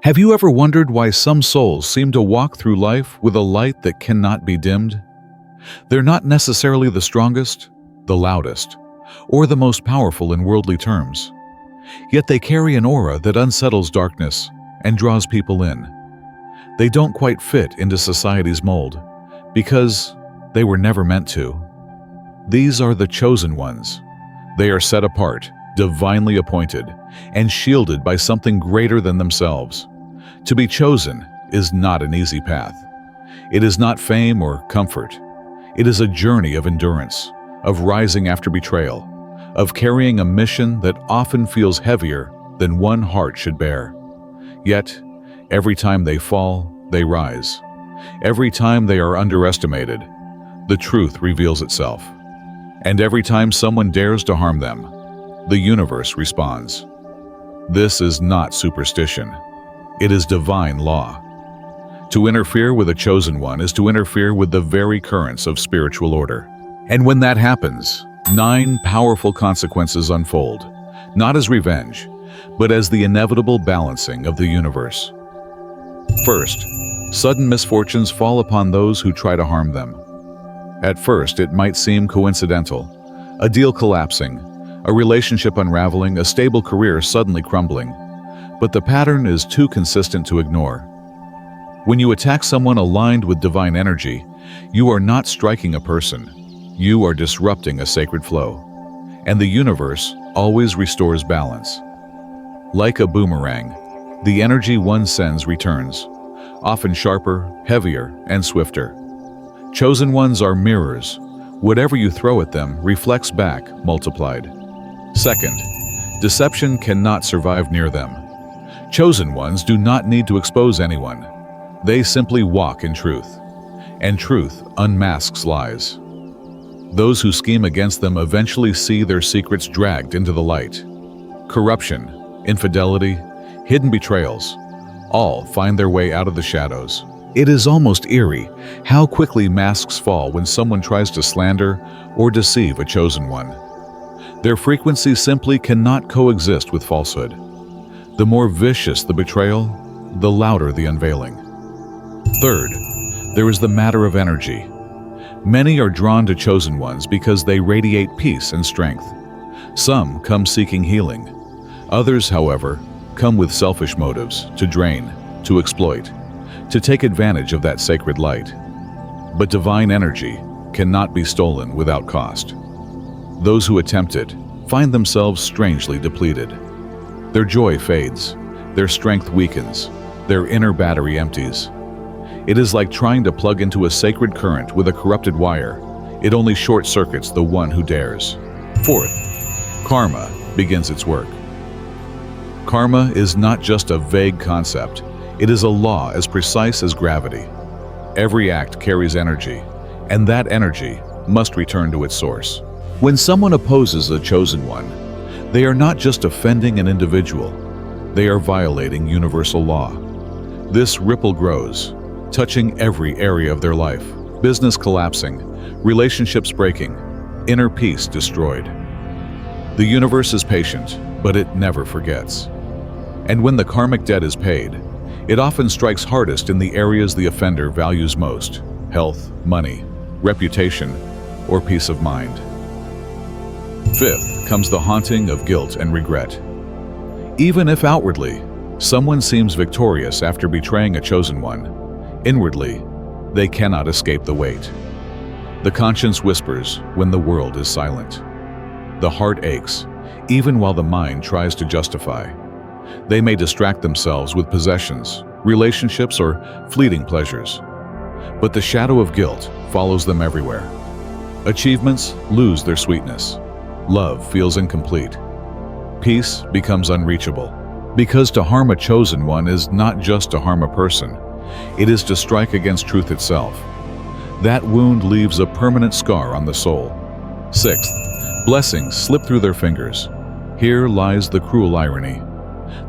Have you ever wondered why some souls seem to walk through life with a light that cannot be dimmed? They're not necessarily the strongest, the loudest, or the most powerful in worldly terms. Yet they carry an aura that unsettles darkness and draws people in. They don't quite fit into society's mold because they were never meant to. These are the chosen ones. They are set apart, divinely appointed, and shielded by something greater than themselves. To be chosen is not an easy path. It is not fame or comfort. It is a journey of endurance, of rising after betrayal, of carrying a mission that often feels heavier than one heart should bear. Yet, every time they fall, they rise. Every time they are underestimated, the truth reveals itself. And every time someone dares to harm them, the universe responds. This is not superstition. It is divine law. To interfere with a chosen one is to interfere with the very currents of spiritual order. And when that happens, 9 powerful consequences unfold, not as revenge, but as the inevitable balancing of the universe. First, sudden misfortunes fall upon those who try to harm them. At first, it might seem coincidental. A deal collapsing, a relationship unraveling, a stable career suddenly crumbling. But the pattern is too consistent to ignore. When you attack someone aligned with divine energy, you are not striking a person. You are disrupting a sacred flow. And the universe always restores balance. Like a boomerang, the energy one sends returns, often sharper, heavier, and swifter. Chosen ones are mirrors. Whatever you throw at them reflects back, multiplied. Second, deception cannot survive near them. Chosen ones do not need to expose anyone. They simply walk in truth. And truth unmasks lies. Those who scheme against them eventually see their secrets dragged into the light. Corruption, infidelity, hidden betrayals, all find their way out of the shadows. It is almost eerie how quickly masks fall when someone tries to slander or deceive a chosen one. Their frequency simply cannot coexist with falsehood. The more vicious the betrayal, the louder the unveiling. Third, there is the matter of energy. Many are drawn to chosen ones because they radiate peace and strength. Some come seeking healing. Others, however, come with selfish motives to drain, to exploit, to take advantage of that sacred light. But divine energy cannot be stolen without cost. Those who attempt it find themselves strangely depleted. Their joy fades, their strength weakens, their inner battery empties. It is like trying to plug into a sacred current with a corrupted wire. It only short-circuits the one who dares. Fourth, karma begins its work. Karma is not just a vague concept. It is a law as precise as gravity. Every act carries energy, and that energy must return to its source. When someone opposes a chosen one, they are not just offending an individual, they are violating universal law. This ripple grows, touching every area of their life. Business collapsing, relationships breaking, inner peace destroyed. The universe is patient, but it never forgets. And when the karmic debt is paid, it often strikes hardest in the areas the offender values most: health, money, reputation, or peace of mind. Fifth comes the haunting of guilt and regret. Even if outwardly, someone seems victorious after betraying a chosen one, inwardly, they cannot escape the weight. The conscience whispers when the world is silent. The heart aches, even while the mind tries to justify. They may distract themselves with possessions, relationships, or fleeting pleasures. But the shadow of guilt follows them everywhere. Achievements lose their sweetness. Love feels incomplete. Peace becomes unreachable. Because to harm a chosen one is not just to harm a person, it is to strike against truth itself. That wound leaves a permanent scar on the soul. Sixth, blessings slip through their fingers. Here lies the cruel irony.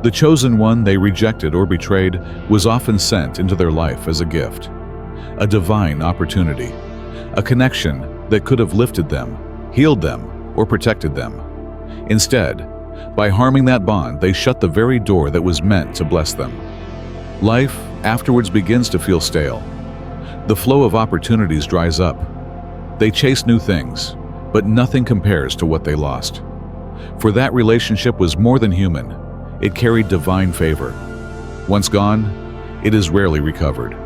The chosen one they rejected or betrayed was often sent into their life as a gift. A divine opportunity. A connection that could have lifted them, healed them, or protected them. Instead, by harming that bond, they shut the very door that was meant to bless them. Life afterwards begins to feel stale. The flow of opportunities dries up. They chase new things, but nothing compares to what they lost. For that relationship was more than human. It carried divine favor. Once gone, it is rarely recovered.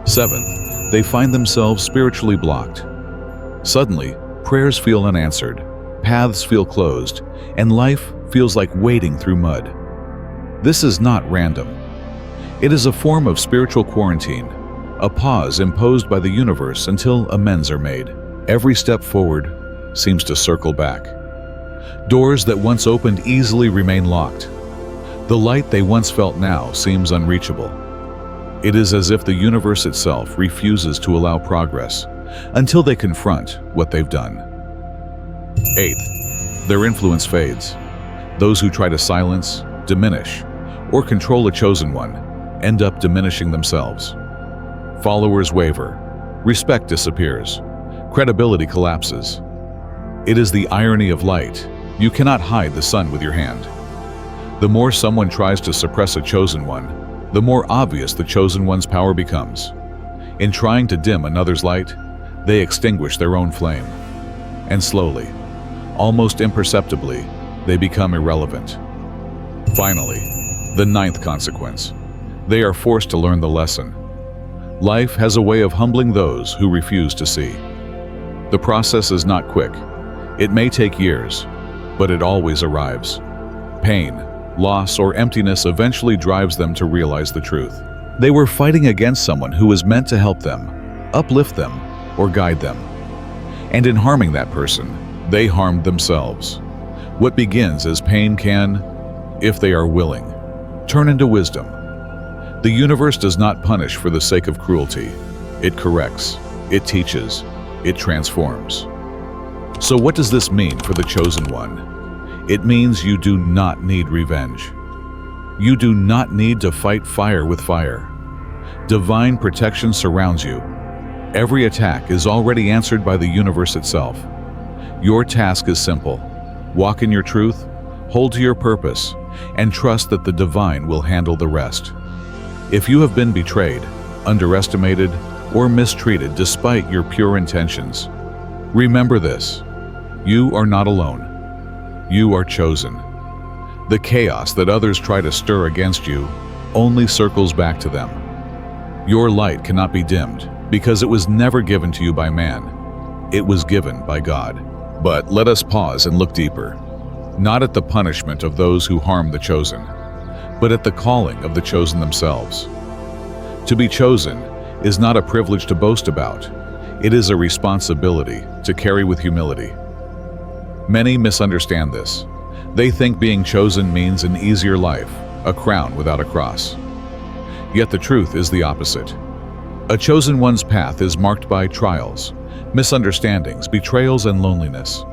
Seventh, they find themselves spiritually blocked. Suddenly, prayers feel unanswered, paths feel closed, and life feels like wading through mud. This is not random. It is a form of spiritual quarantine, a pause imposed by the universe until amends are made. Every step forward seems to circle back. Doors that once opened easily remain locked. The light they once felt now seems unreachable. It is as if the universe itself refuses to allow progress until they confront what they've done. Eighth, their influence fades. Those who try to silence, diminish, or control a chosen one end up diminishing themselves. Followers waver, respect disappears, credibility collapses. It is the irony of light. You cannot hide the sun with your hand. The more someone tries to suppress a chosen one, the more obvious the chosen one's power becomes. In trying to dim another's light, they extinguish their own flame. And slowly, almost imperceptibly, they become irrelevant. Finally, the ninth consequence. They are forced to learn the lesson. Life has a way of humbling those who refuse to see. The process is not quick. It may take years, but it always arrives. Pain, loss, or emptiness eventually drives them to realize the truth. They were fighting against someone who was meant to help them, uplift them, or guide them. And in harming that person, they harmed themselves. What begins as pain can, if they are willing, turn into wisdom. The universe does not punish for the sake of cruelty. It corrects, it teaches, it transforms. So what does this mean for the chosen one? It means you do not need revenge. You do not need to fight fire with fire. Divine protection surrounds you. Every attack is already answered by the universe itself. Your task is simple. Walk in your truth, hold to your purpose, and trust that the divine will handle the rest. If you have been betrayed, underestimated, or mistreated despite your pure intentions, remember this: you are not alone. You are chosen. The chaos that others try to stir against you only circles back to them. Your light cannot be dimmed because it was never given to you by man. It was given by God. But let us pause and look deeper, not at the punishment of those who harm the chosen, but at the calling of the chosen themselves. To be chosen is not a privilege to boast about. It is a responsibility to carry with humility. Many misunderstand this. They think being chosen means an easier life, a crown without a cross. Yet the truth is the opposite. A chosen one's path is marked by trials, misunderstandings, betrayals, and loneliness.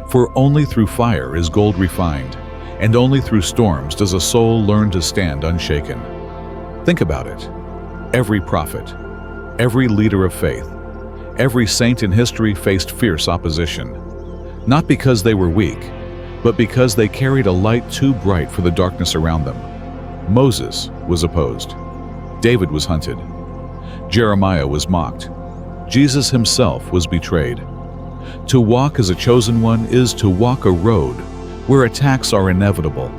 For only through fire is gold refined, and only through storms does a soul learn to stand unshaken. Think about it. Every prophet, every leader of faith, every saint in history faced fierce opposition, not because they were weak, but because they carried a light too bright for the darkness around them. Moses was opposed. David was hunted. Jeremiah was mocked. Jesus himself was betrayed. To walk as a chosen one is to walk a road where attacks are inevitable,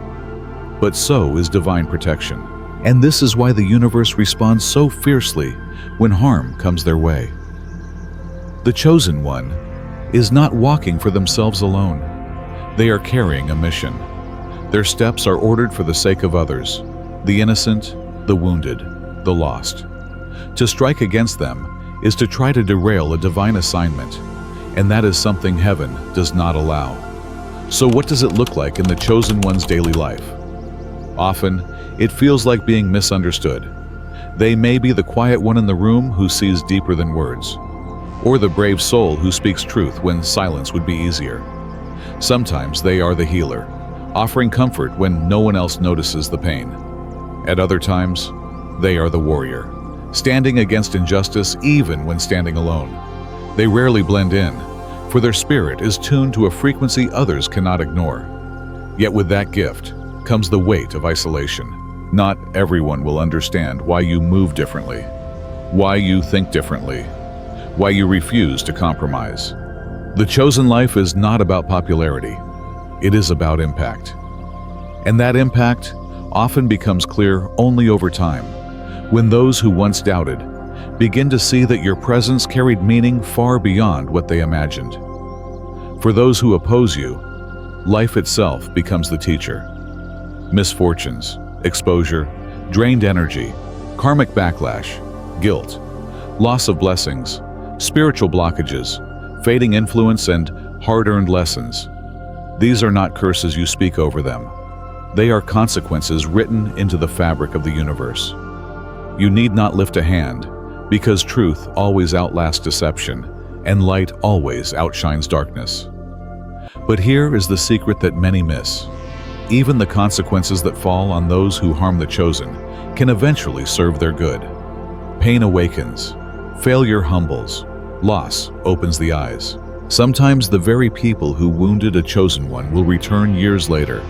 but so is divine protection. And this is why the universe responds so fiercely when harm comes their way. The chosen one is not walking for themselves alone. They are carrying a mission. Their steps are ordered for the sake of others, the innocent, the wounded, the lost. To strike against them is to try to derail a divine assignment, and that is something heaven does not allow. So what does it look like in the chosen one's daily life? Often, it feels like being misunderstood. They may be the quiet one in the room who sees deeper than words, or the brave soul who speaks truth when silence would be easier. Sometimes they are the healer, offering comfort when no one else notices the pain. At other times, they are the warrior, standing against injustice even when standing alone. They rarely blend in, for their spirit is tuned to a frequency others cannot ignore. Yet with that gift comes the weight of isolation. Not everyone will understand why you move differently, why you think differently, why you refuse to compromise. The chosen life is not about popularity. It is about impact. And that impact often becomes clear only over time, when those who once doubted begin to see that your presence carried meaning far beyond what they imagined. For those who oppose you, life itself becomes the teacher. Misfortunes, exposure, drained energy, karmic backlash, guilt, loss of blessings, spiritual blockages, fading influence, and hard-earned lessons. These are not curses you speak over them. They are consequences written into the fabric of the universe. You need not lift a hand, because truth always outlasts deception, and light always outshines darkness. But here is the secret that many miss. Even the consequences that fall on those who harm the chosen can eventually serve their good. Pain awakens, failure humbles, loss opens the eyes. Sometimes the very people who wounded a chosen one will return years later,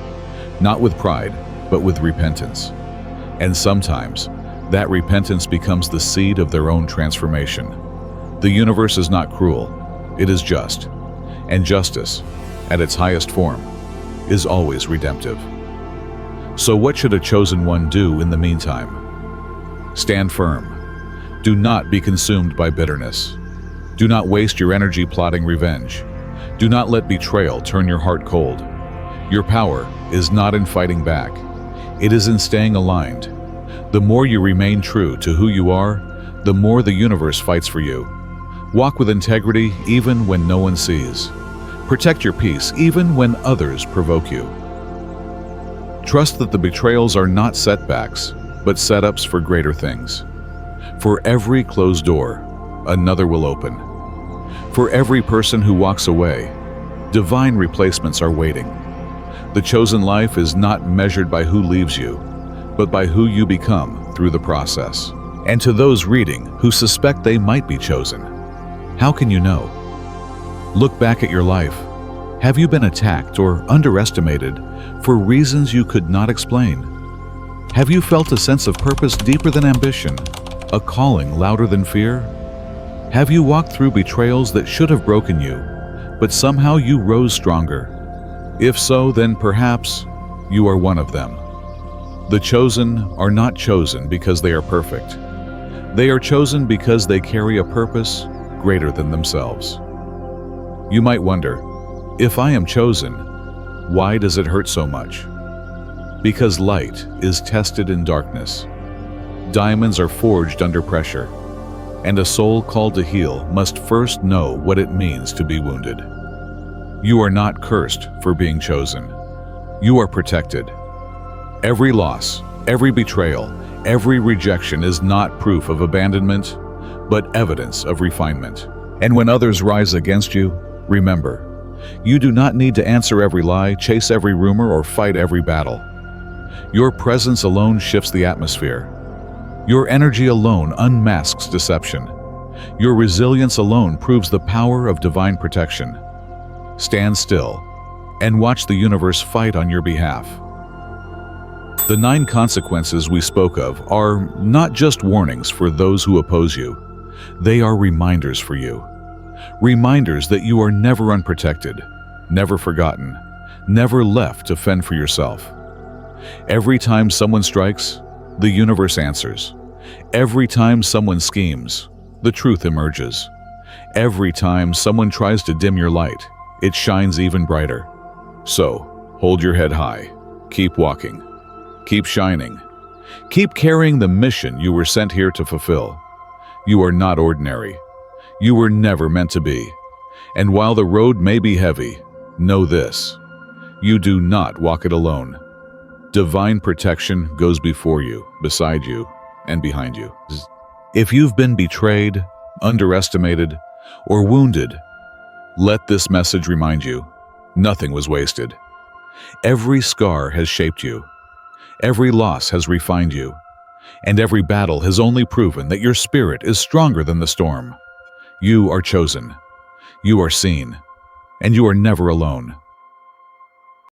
not with pride, but with repentance. And sometimes, that repentance becomes the seed of their own transformation. The universe is not cruel, it is just. And justice, at its highest form, is always redemptive. So what should a chosen one do in the meantime? Stand firm. Do not be consumed by bitterness. Do not waste your energy plotting revenge. Do not let betrayal turn your heart cold. Your power is not in fighting back. It is in staying aligned. The more you remain true to who you are, the more the universe fights for you. Walk with integrity even when no one sees. Protect your peace even when others provoke you. Trust that the betrayals are not setbacks, but setups for greater things. For every closed door, another will open. For every person who walks away, divine replacements are waiting. The chosen life is not measured by who leaves you, but by who you become through the process. And to those reading who suspect they might be chosen, how can you know? Look back at your life. Have you been attacked or underestimated for reasons you could not explain? Have you felt a sense of purpose deeper than ambition, a calling louder than fear? Have you walked through betrayals that should have broken you, but somehow you rose stronger? If so, then perhaps you are one of them. The chosen are not chosen because they are perfect. They are chosen because they carry a purpose greater than themselves. You might wonder, if I am chosen, why does it hurt so much? Because light is tested in darkness. Diamonds are forged under pressure, and a soul called to heal must first know what it means to be wounded. You are not cursed for being chosen. You are protected. Every loss, every betrayal, every rejection is not proof of abandonment, but evidence of refinement. And when others rise against you, remember, you do not need to answer every lie, chase every rumor, or fight every battle. Your presence alone shifts the atmosphere. Your energy alone unmasks deception. Your resilience alone proves the power of divine protection. Stand still and watch the universe fight on your behalf. The 9 consequences we spoke of are not just warnings for those who oppose you. They are reminders for you. Reminders that you are never unprotected, never forgotten, never left to fend for yourself. Every time someone strikes, the universe answers. Every time someone schemes, the truth emerges. Every time someone tries to dim your light, it shines even brighter. So, hold your head high. Keep walking. Keep shining. Keep carrying the mission you were sent here to fulfill. You are not ordinary. You were never meant to be. And while the road may be heavy, know this: you do not walk it alone. Divine protection goes before you, beside you, and behind you. If you've been betrayed, underestimated, or wounded, let this message remind you, nothing was wasted. Every scar has shaped you. Every loss has refined you. And every battle has only proven that your spirit is stronger than the storm. You are chosen. You are seen. And you are never alone.